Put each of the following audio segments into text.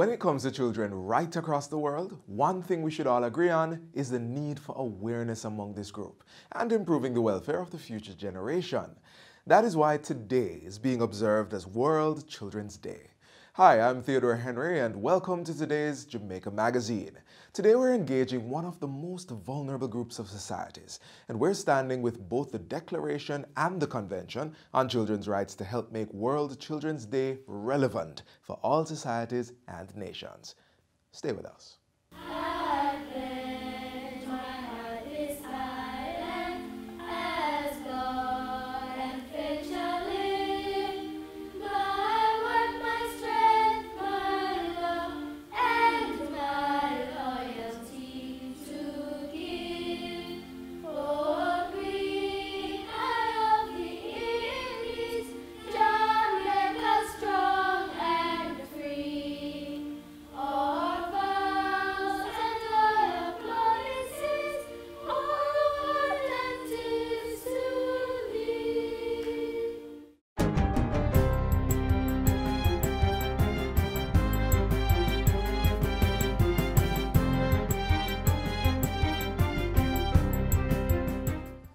When it comes to children right across the world, one thing we should all agree on is the need for awareness among this group and improving the welfare of the future generation. That is why today is being observed as World Children's Day. Hi, I'm Theodore Henry and welcome to today's Jamaica Magazine. Today we're engaging one of the most vulnerable groups of societies, and we're standing with both the Declaration and the Convention on Children's Rights to help make World Children's Day relevant for all societies and nations. Stay with us.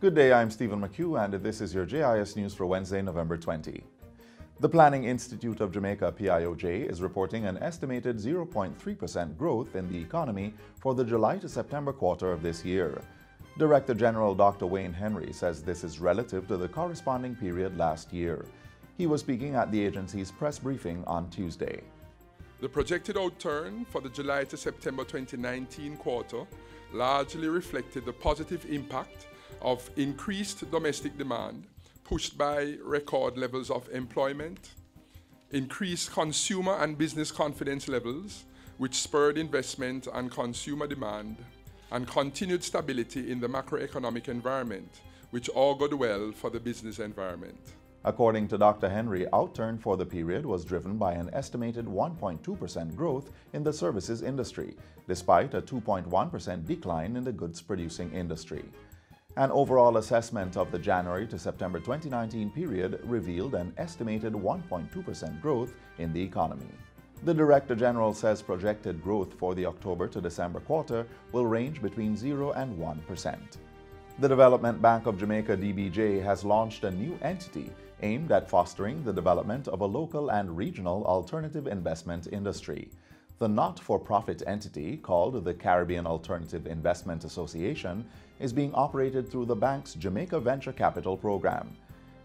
Good day, I'm Stephen McHugh, and this is your JIS News for Wednesday, November 20. The Planning Institute of Jamaica, PIOJ, is reporting an estimated 0.3% growth in the economy for the July to September quarter of this year. Director General Dr. Wayne Henry says this is relative to the corresponding period last year. He was speaking at the agency's press briefing on Tuesday. The projected outturn for the July to September 2019 quarter largely reflected the positive impact of increased domestic demand, pushed by record levels of employment, increased consumer and business confidence levels, which spurred investment and consumer demand, and continued stability in the macroeconomic environment, which augured well for the business environment. According to Dr. Henry, outturn for the period was driven by an estimated 1.2% growth in the services industry, despite a 2.1% decline in the goods-producing industry. An overall assessment of the January to September 2019 period revealed an estimated 1.2% growth in the economy. The Director General says projected growth for the October to December quarter will range between 0 and 1%. The Development Bank of Jamaica, DBJ, has launched a new entity aimed at fostering the development of a local and regional alternative investment industry. The not-for-profit entity, called the Caribbean Alternative Investment Association, is being operated through the bank's Jamaica Venture Capital program.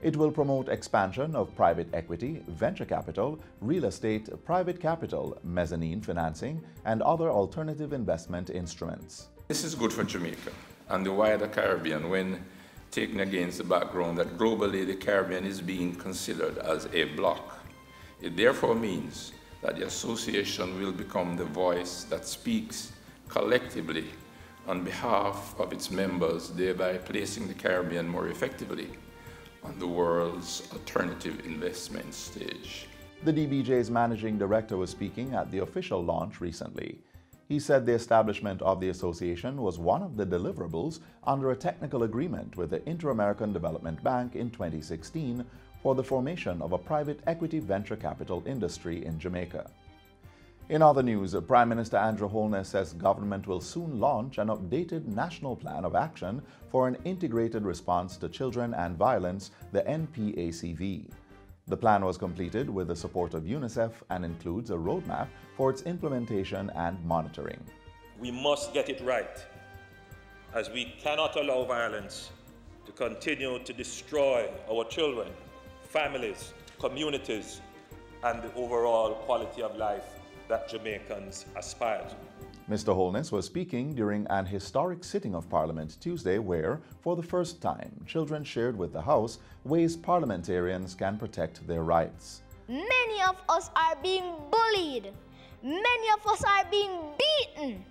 It will promote expansion of private equity, venture capital, real estate, private capital, mezzanine financing, and other alternative investment instruments. This is good for Jamaica and the wider Caribbean when taken against the background that globally the Caribbean is being considered as a bloc. It therefore means that the association will become the voice that speaks collectively on behalf of its members, thereby placing the Caribbean more effectively on the world's alternative investment stage. The DBJ's managing director was speaking at the official launch recently. He said the establishment of the association was one of the deliverables under a technical agreement with the Inter-American Development Bank in 2016 for the formation of a private equity venture capital industry in Jamaica. In other news, Prime Minister Andrew Holness says government will soon launch an updated National Plan of Action for an Integrated Response to Children and Violence, the NPACV. The plan was completed with the support of UNICEF and includes a roadmap for its implementation and monitoring. We must get it right, as we cannot allow violence to continue to destroy our children, families, communities, and the overall quality of life that Jamaicans aspire to. Mr. Holness was speaking during an historic sitting of Parliament Tuesday where, for the first time, children shared with the House ways parliamentarians can protect their rights. Many of us are being bullied. Many of us are being beaten.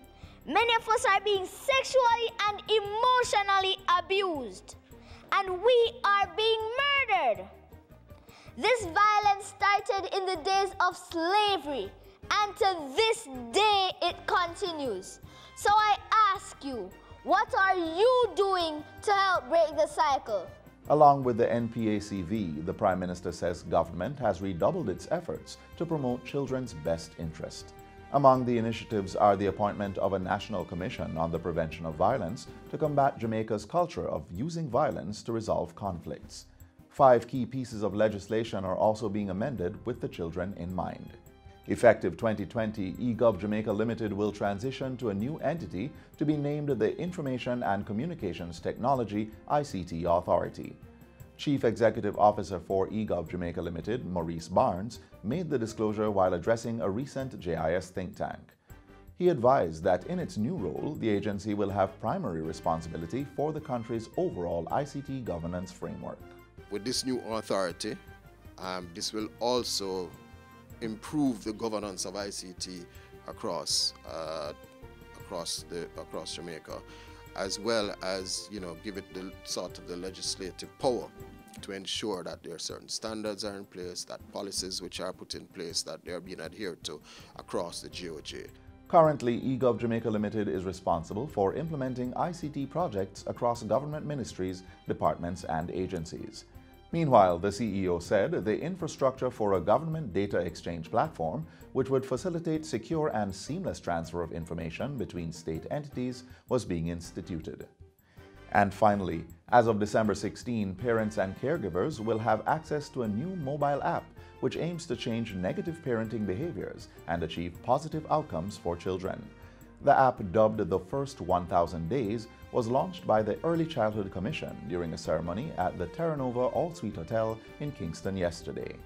Many of us are being sexually and emotionally abused. And we are being murdered. This violence started in the days of slavery, and to this day it continues. So I ask you, what are you doing to help break the cycle? Along with the NPACV, the Prime Minister says government has redoubled its efforts to promote children's best interest. Among the initiatives are the appointment of a national commission on the prevention of violence to combat Jamaica's culture of using violence to resolve conflicts. 5 key pieces of legislation are also being amended with the children in mind. Effective 2020, eGov Jamaica Limited will transition to a new entity to be named the Information and Communications Technology ICT Authority. Chief Executive Officer for eGov Jamaica Limited, Maurice Barnes, made the disclosure while addressing a recent JIS think tank. He advised that in its new role, the agency will have primary responsibility for the country's overall ICT governance framework. With this new authority, this will also improve the governance of ICT across Jamaica, as well as give it the sort of the legislative power to ensure that there are certain standards are in place, that policies which are put in place, that they are being adhered to across the GOJ. Currently, eGov Jamaica Limited is responsible for implementing ICT projects across government ministries, departments, and agencies. Meanwhile, the CEO said the infrastructure for a government data exchange platform, which would facilitate secure and seamless transfer of information between state entities, was being instituted. And finally, as of December 16, parents and caregivers will have access to a new mobile app which aims to change negative parenting behaviors and achieve positive outcomes for children. The app, dubbed The First 1000 Days, was launched by the Early Childhood Commission during a ceremony at the Terra Nova All-Suite Hotel in Kingston yesterday.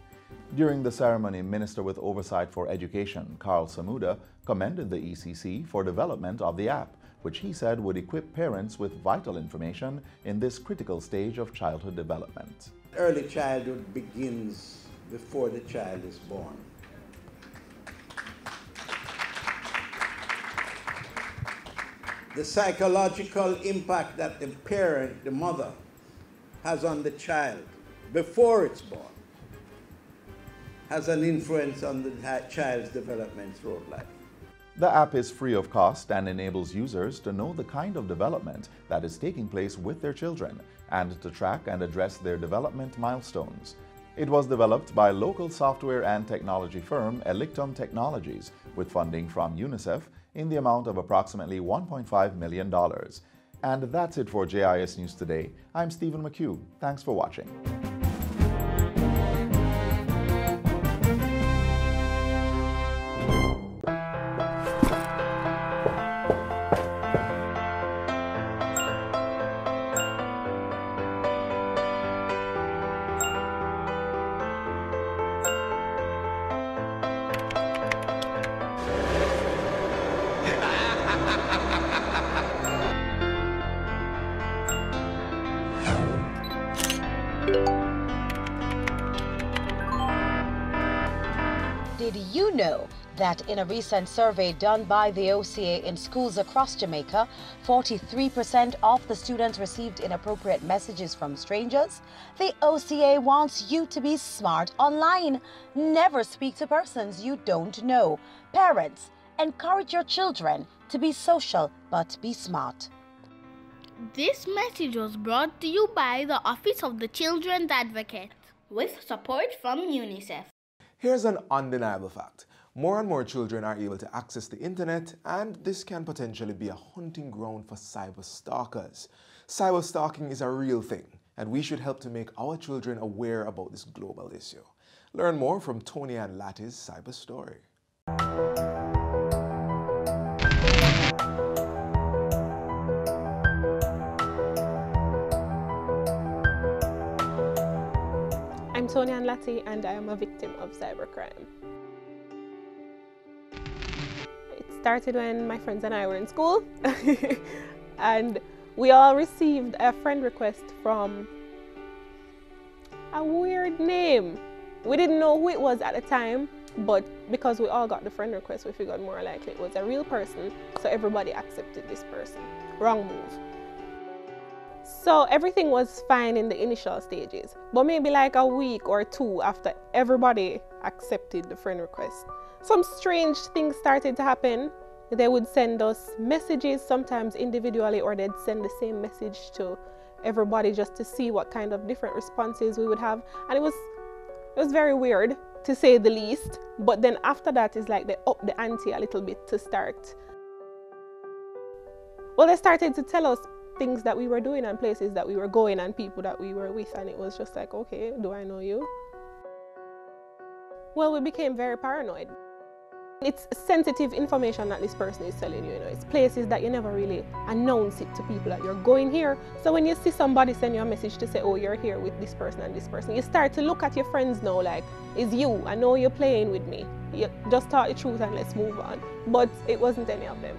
During the ceremony, Minister with Oversight for Education, Carl Samuda, commended the ECC for development of the app, which he said would equip parents with vital information in this critical stage of childhood development. Early childhood begins before the child is born. The psychological impact that the parent, the mother, has on the child before it's born has an influence on the child's development throughout life. The app is free of cost and enables users to know the kind of development that is taking place with their children and to track and address their development milestones. It was developed by local software and technology firm Elictum Technologies with funding from UNICEF in the amount of approximately $1.5 million. And that's it for JIS News Today. I'm Stephen McHugh. Thanks for watching. Did you know that in a recent survey done by the OCA in schools across Jamaica, 43% of the students received inappropriate messages from strangers? The OCA wants you to be smart online. Never speak to persons you don't know. Parents, encourage your children to be social but be smart. This message was brought to you by the Office of the Children's Advocate with support from UNICEF. Here's an undeniable fact. More and more children are able to access the internet, and this can potentially be a hunting ground for cyber stalkers. Cyber stalking is a real thing, and we should help to make our children aware about this global issue. Learn more from Tony and Latti's Cyber Story. I'm Tony and Latti, and I am a victim of cybercrime. It started when my friends and I were in school, and we all received a friend request from a weird name. We didn't know who it was at the time, but because we all got the friend request, we figured more likely it was a real person, so everybody accepted this person. Wrong move. So everything was fine in the initial stages, but maybe like a week or two after everybody accepted the friend request, some strange things started to happen. They would send us messages, sometimes individually, or they'd send the same message to everybody just to see what kind of different responses we would have. And it was very weird to say the least. But then after that is like they up the ante a little bit to start. Well, they started to tell us things that we were doing and places that we were going and people that we were with, and it was just like, okay, do I know you? Well, we became very paranoid. It's sensitive information that this person is telling you, it's places that you never really announce it to people that you're going here. So when you see somebody send you a message to say, oh, you're here with this person and this person, you start to look at your friends now like, it's you, I know you're playing with me. You just tell the truth and let's move on. But it wasn't any of them.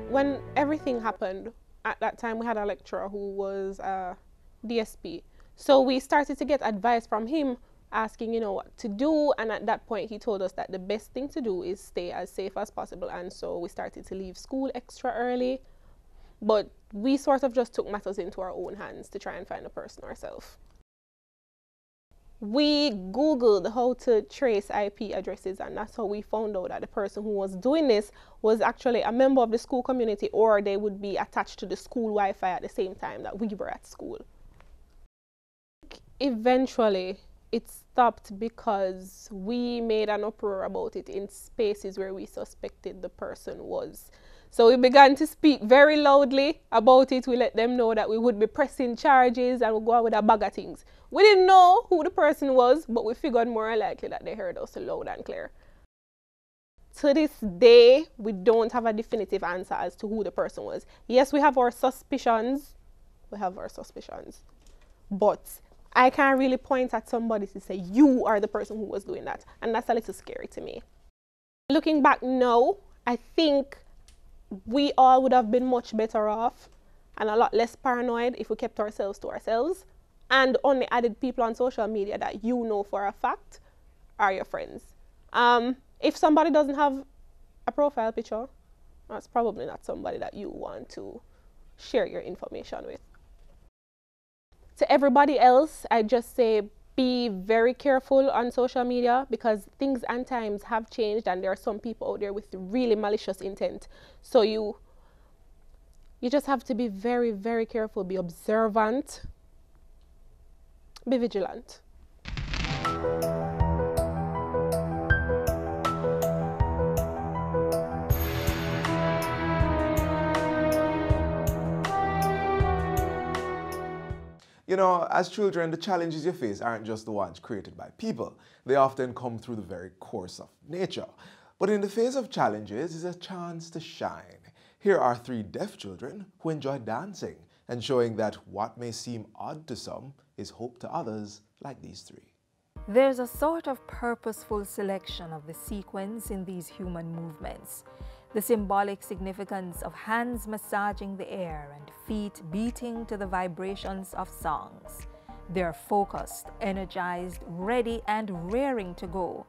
When everything happened, at that time we had a lecturer who was a DSP. So we started to get advice from him asking, what to do, and at that point he told us that the best thing to do is stay as safe as possible, and so we started to leave school extra early. But we sort of just took matters into our own hands to try and find the person ourselves. We Googled how to trace IP addresses, and that's how we found out that the person who was doing this was actually a member of the school community, or they would be attached to the school Wi-Fi at the same time that we were at school. Eventually, it stopped because we made an uproar about it in spaces where we suspected the person was. So we began to speak very loudly about it. We let them know that we would be pressing charges and we'd go out with a bag of things. We didn't know who the person was, but we figured more likely that they heard us loud and clear. To this day, we don't have a definitive answer as to who the person was. Yes, we have our suspicions. But I can't really point at somebody to say, you are the person who was doing that. And that's a little scary to me. Looking back now, I think we all would have been much better off and a lot less paranoid if we kept ourselves to ourselves and only added people on social media that you know for a fact are your friends. If somebody doesn't have a profile picture, that's probably not somebody that you want to share your information with. To everybody else, I just say be very careful on social media because things and times have changed and there are some people out there with really malicious intent. So you just have to be very, very careful, be observant, be vigilant. As children, the challenges you face aren't just the ones created by people. They often come through the very course of nature. But in the face of challenges is a chance to shine. Here are 3 deaf children who enjoy dancing and showing that what may seem odd to some is hope to others, like these 3. There's a sort of purposeful selection of the sequence in these human movements. The symbolic significance of hands massaging the air and feet beating to the vibrations of songs. They're focused, energized, ready, and raring to go.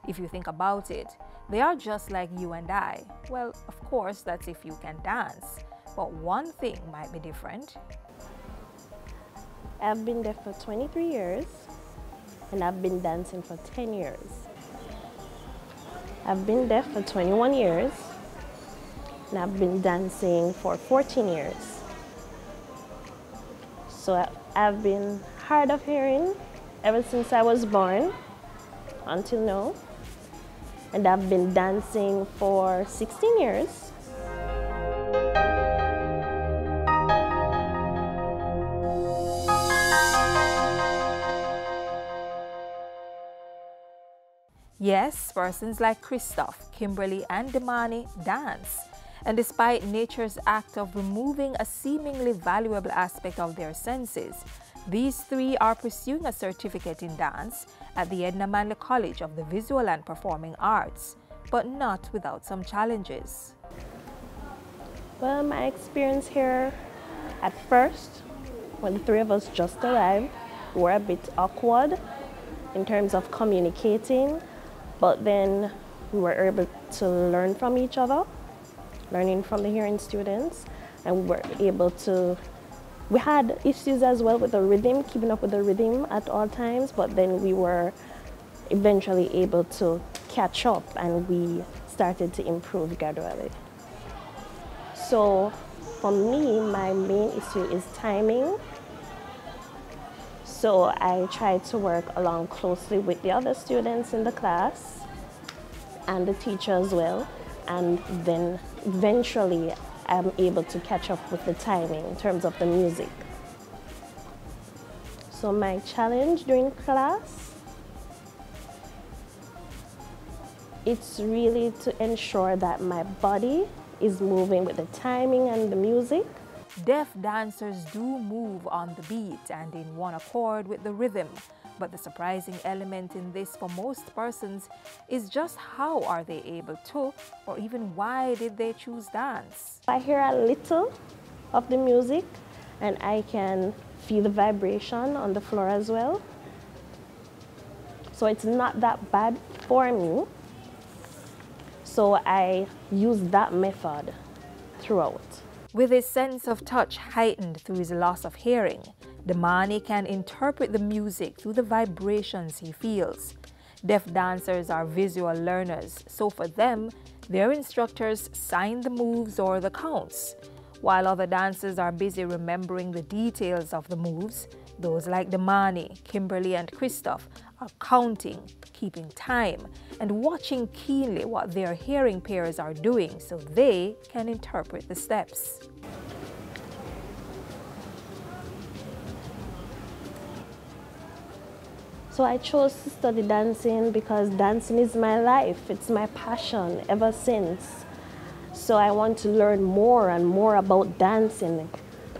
If you think about it, they are just like you and I. Well, of course, that's if you can dance. But one thing might be different. I've been deaf for 23 years, and I've been dancing for 10 years. I've been deaf for 21 years, and I've been dancing for 14 years. So I've been hard of hearing ever since I was born until now. And I've been dancing for 16 years. Yes, persons like Christoph, Kimberly, and Damani dance. And despite nature's act of removing a seemingly valuable aspect of their senses, these 3 are pursuing a certificate in dance at the Edna Manley College of the Visual and Performing Arts, but not without some challenges. Well, my experience here, at first, when the 3 of us just arrived, we were a bit awkward in terms of communicating, but then we were able to learn from each other, learning from the hearing students, and we were able to, we had issues as well with the rhythm, keeping up with the rhythm at all times, but then we were eventually able to catch up and we started to improve gradually. So for me, my main issue is timing. So I try to work along closely with the other students in the class and the teacher as well. And then eventually I'm able to catch up with the timing in terms of the music. So my challenge during class, it's really to ensure that my body is moving with the timing and the music. Deaf dancers do move on the beat and in one accord with the rhythm, but the surprising element in this for most persons is just how are they able to, or even why did they choose dance? I hear a little of the music and I can feel the vibration on the floor as well. So it's not that bad for me. So I use that method throughout. With his sense of touch heightened through his loss of hearing, Damani can interpret the music through the vibrations he feels. Deaf dancers are visual learners, so for them, their instructors sign the moves or the counts. While other dancers are busy remembering the details of the moves, those like Damani, Kimberly, and Christoph are counting, keeping time, and watching keenly what their hearing peers are doing so they can interpret the steps. So I chose to study dancing because dancing is my life. It's my passion ever since. So I want to learn more and more about dancing.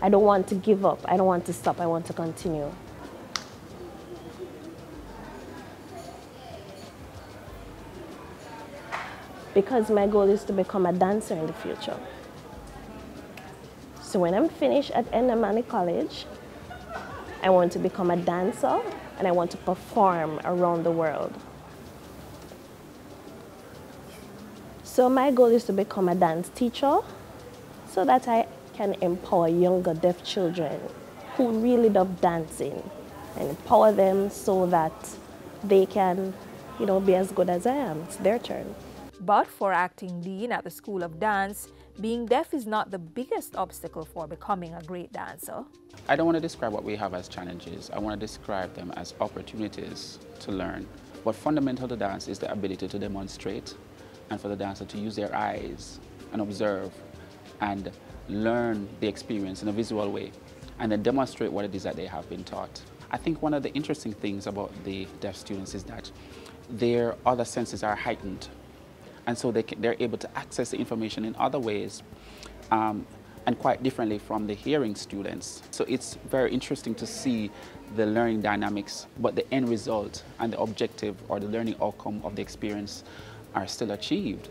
I don't want to give up. I don't want to stop. I want to continue. Because my goal is to become a dancer in the future. So when I'm finished at Damani College, I want to become a dancer and I want to perform around the world. So my goal is to become a dance teacher so that I can empower younger deaf children who really love dancing and empower them so that they can, be as good as I am. It's their turn. But for acting dean at the School of Dance, being deaf is not the biggest obstacle for becoming a great dancer. I don't want to describe what we have as challenges. I want to describe them as opportunities to learn. What fundamental to dance is the ability to demonstrate and for the dancer to use their eyes and observe and learn the experience in a visual way and then demonstrate what it is that they have been taught. I think one of the interesting things about the deaf students is that their other senses are heightened. And so they're able to access the information in other ways and quite differently from the hearing students. So it's very interesting to see the learning dynamics, but the end result and the objective or the learning outcome of the experience are still achieved.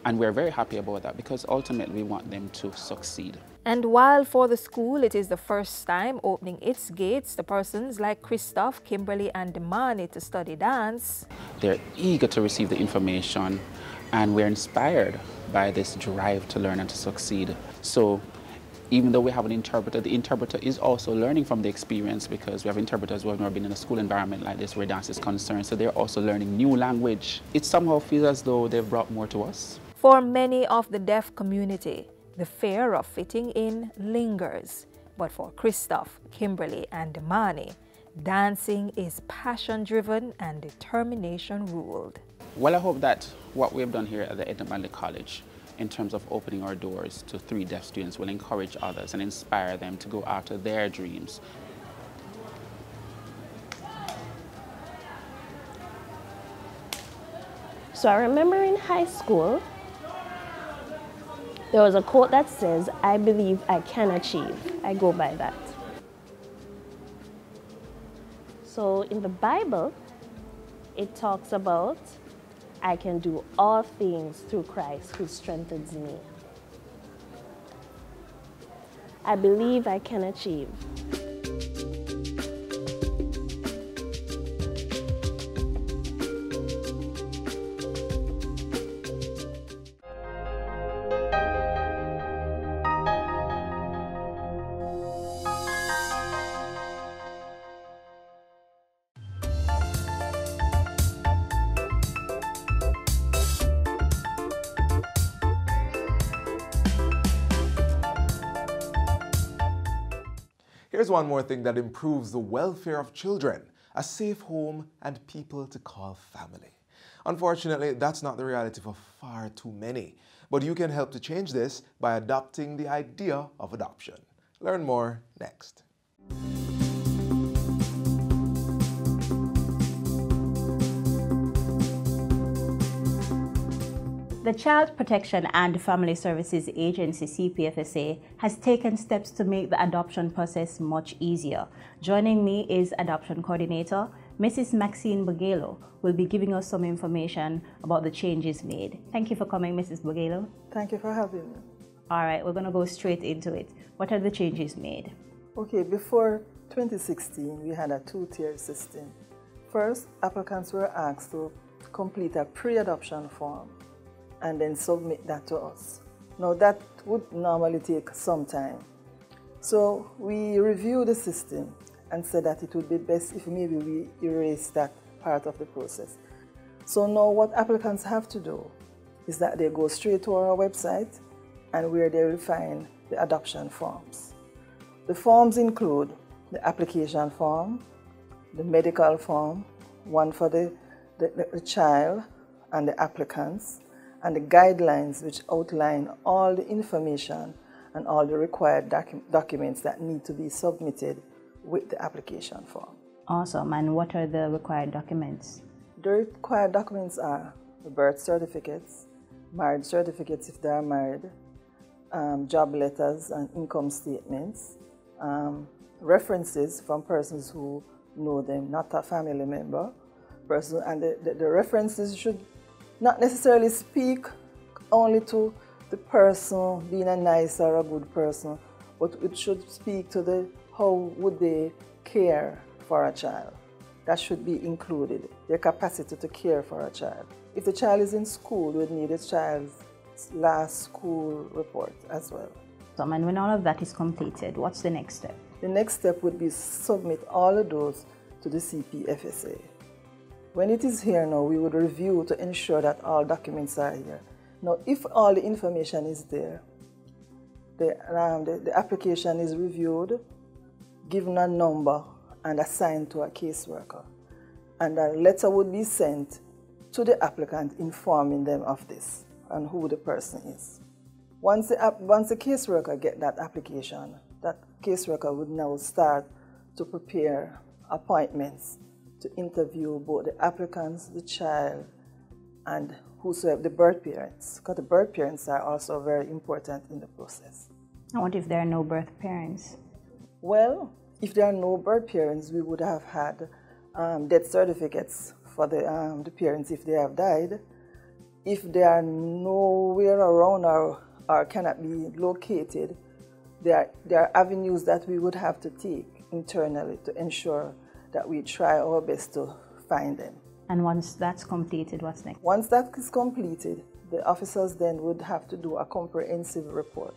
And we're very happy about that because ultimately we want them to succeed. And while for the school it is the first time opening its gates to persons like Christoph, Kimberly, and Damani to study dance, they're eager to receive the information. And we're inspired by this drive to learn and to succeed. So even though we have an interpreter, the interpreter is also learning from the experience because we have interpreters who have never been in a school environment like this where dance is concerned. So they're also learning new language. It somehow feels as though they've brought more to us. For many of the deaf community, the fear of fitting in lingers. But for Christoph, Kimberly, and Damani, dancing is passion-driven and determination-ruled. Well, I hope that what we have done here at the Damani College in terms of opening our doors to 3 deaf students will encourage others and inspire them to go after their dreams. So I remember in high school, there was a quote that says, "I believe I can achieve." I go by that. So in the Bible, it talks about, I can do all things through Christ who strengthens me. I believe I can achieve. Here's one more thing that improves the welfare of children: a safe home and people to call family. Unfortunately, that's not the reality for far too many. But you can help to change this by adopting the idea of adoption. Learn more next. The Child Protection and Family Services Agency, CPFSA, has taken steps to make the adoption process much easier. Joining me is Adoption Coordinator, Mrs. Maxine Bugelo, will be giving us some information about the changes made. Thank you for coming, Mrs. Bugelo. Thank you for having me. All right, we're going to go straight into it. What are the changes made? Okay, before 2016, we had a two-tier system. First, applicants were asked to complete a pre-adoption form and then submit that to us. Now, that would normally take some time. So we reviewed the system and said that it would be best if maybe we erase that part of the process. So now what applicants have to do is that they go straight to our website and where they will find the adoption forms. The forms include the application form, the medical form, one for the child and the applicants, and the guidelines which outline all the information and all the required documents that need to be submitted with the application form. Awesome. And what are the required documents? The required documents are the birth certificates, marriage certificates if they are married, job letters and income statements, references from persons who know them, not a family member. And the references should not necessarily speak only to the person being a nice or a good person, but it should speak to how would they care for a child. That should be included, their capacity to care for a child. If the child is in school, we would need a child's last school report as well. And when all of that is completed, what's the next step? The next step would be submit all of those to the CPFSA. When it is here now, we would review to ensure that all documents are here. Now, if all the information is there, the application is reviewed, given a number, and assigned to a caseworker. And a letter would be sent to the applicant informing them of this and who the person is. Once the caseworker gets that application, that caseworker would now start to prepare appointments to interview both the applicants, the child, and whosoever, the birth parents, because the birth parents are also very important in the process. And what if there are no birth parents? Well, if there are no birth parents, we would have had death certificates for the parents if they have died. If they are nowhere around or cannot be located, there are avenues that we would have to take internally to ensure that we try our best to find them. And once that's completed, what's next? Once that is completed, the officers then would have to do a comprehensive report.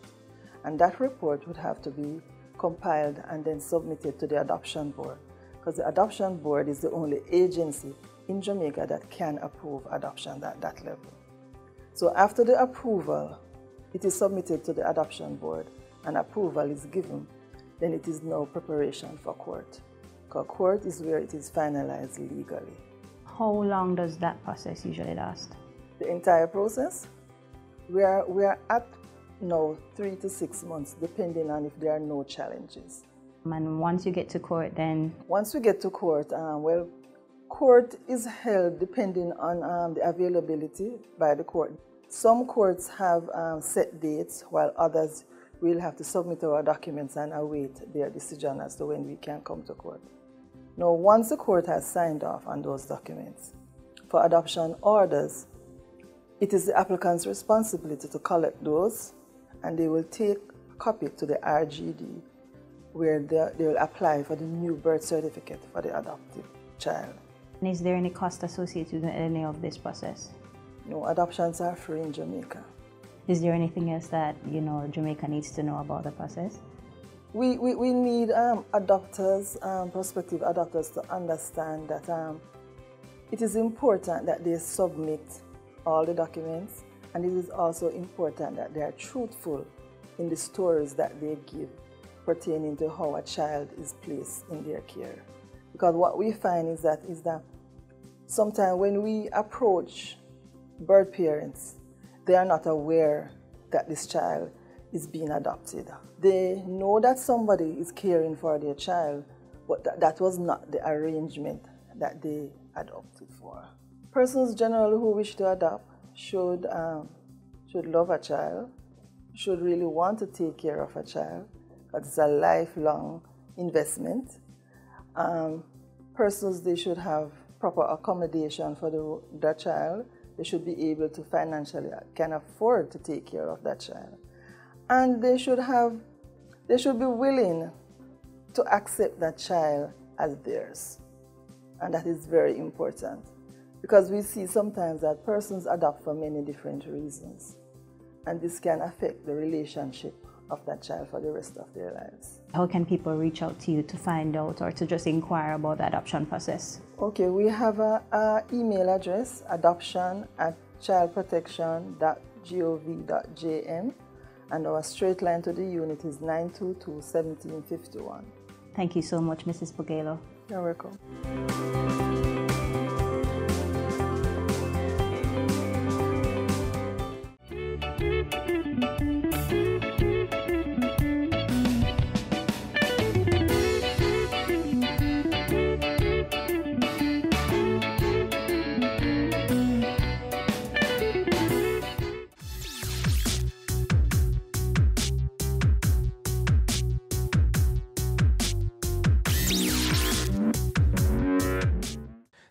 And that report would have to be compiled and then submitted to the adoption board, because the adoption board is the only agency in Jamaica that can approve adoption at that level. So after the approval, it is submitted to the adoption board and approval is given, then it is now preparation for court. Because court is where it is finalized legally. How long does that process usually last? The entire process? We are at now 3 to 6 months, depending on if there are no challenges. And once you get to court, then? Once we get to court, well, court is held depending on the availability by the court. Some courts have set dates, while others will have to submit our documents and await their decision as to when we can come to court. Now, once the court has signed off on those documents, for adoption orders, it is the applicant's responsibility to collect those, and they will take a copy to the RGD, where they will apply for the new birth certificate for the adopted child. And is there any cost associated with any of this process? No, adoptions are free in Jamaica. Is there anything else that, Jamaica needs to know about the process? We need adopters, prospective adopters, to understand that it is important that they submit all the documents, and it is also important that they are truthful in the stories that they give. pertaining to how a child is placed in their care. Because what we find is that sometimes when we approach birth parents, they are not aware that this child is being adopted. They know that somebody is caring for their child, but that was not the arrangement that they adopted for. Persons generally who wish to adopt should love a child, should really want to take care of a child, because it's a lifelong investment. Persons, they should have proper accommodation for their child. They should be able to financially can afford to take care of that child. And they should be willing to accept that child as theirs. And that is very important, because we see sometimes that persons adopt for many different reasons, and this can affect the relationship of that child for the rest of their lives. How can people reach out to you to find out or to just inquire about the adoption process? Okay, we have an email address, adoption@childprotection.gov.jm, and our straight line to the unit is 922-1751. Thank you so much, Mrs. Bugelo. You're welcome.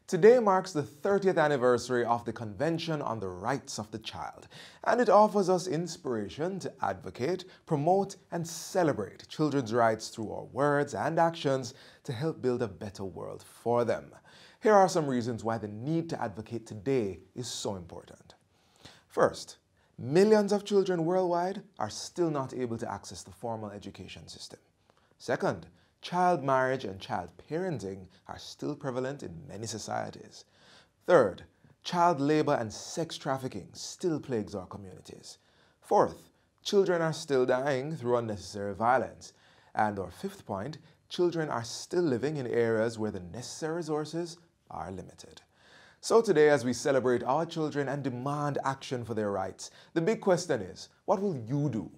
Today marks the 30th anniversary of the Convention on the Rights of the Child, and it offers us inspiration to advocate, promote, and celebrate children's rights through our words and actions to help build a better world for them. Here are some reasons why the need to advocate today is so important. First, millions of children worldwide are still not able to access the formal education system. Second, child marriage and child parenting are still prevalent in many societies. Third, child labor and sex trafficking still plagues our communities. Fourth, children are still dying through unnecessary violence. And our fifth point, children are still living in areas where the necessary resources are limited. So today, as we celebrate our children and demand action for their rights, the big question is, what will you do?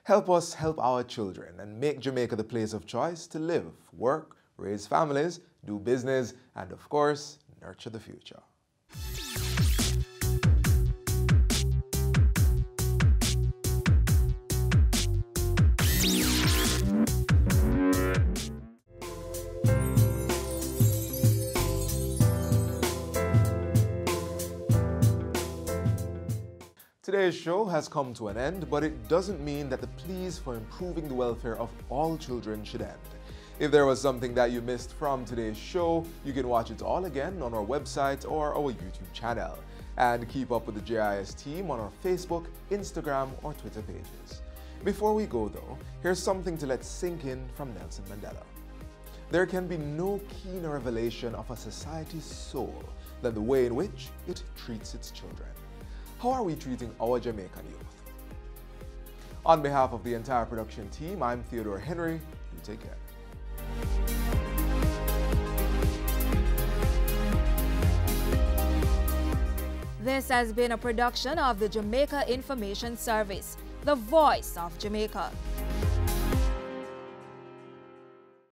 Help us help our children and make Jamaica the place of choice to live, work, raise families, do business, and of course, nurture the future. Today's show has come to an end, but it doesn't mean that the pleas for improving the welfare of all children should end. If there was something that you missed from today's show, you can watch it all again on our website or our YouTube channel. And keep up with the JIS team on our Facebook, Instagram, or Twitter pages. Before we go though, here's something to let sink in from Nelson Mandela. There can be no keener revelation of a society's soul than the way in which it treats its children. How are we treating our Jamaican youth? On behalf of the entire production team, I'm Theodore Henry. You take care. This has been a production of the Jamaica Information Service, the voice of Jamaica.